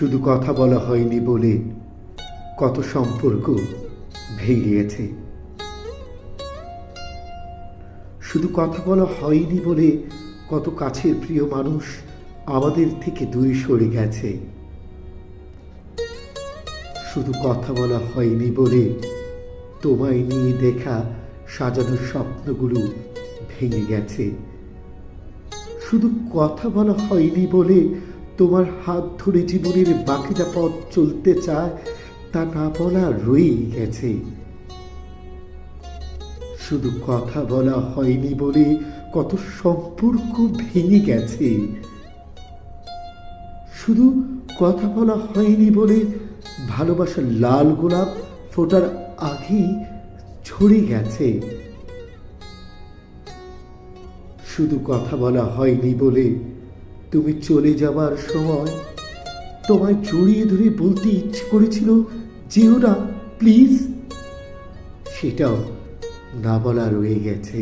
শুধু কথা বলা হয়নি বলে কত সম্পর্ক ভেঙে গেছে। শুধু কথা বলা হয়নি বলে কত কাছের প্রিয় মানুষ আমাদের থেকে দূরে সরে গেছে। শুধু কথা বলা হয়নি বলে তোমায় নিয়ে দেখা সাজানো স্বপ্নগুলো ভেঙে গেছে। শুধু কথা বলা হয়নি বলে তোমার হাত ধরে জীবনের বাকিটা পথ চলতে চায়, তা না বলা রয়েই গেছে। শুধু কথা বলা হয়নি বলে কত সম্পর্ক ভেঙে গেছে। শুধু কথা বলা হয়নি বলে ভালোবাসার লাল গোলাপ ফোটার আগেই ঝরে গেছে। শুধু কথা বলা হয়নি বলে তুমি চলে যাবার সময় তোমায় জড়িয়ে ধরে বলতে ইচ্ছে করেছিল, যেও না প্লিজ, সেটাও না বলা রয়ে গেছে।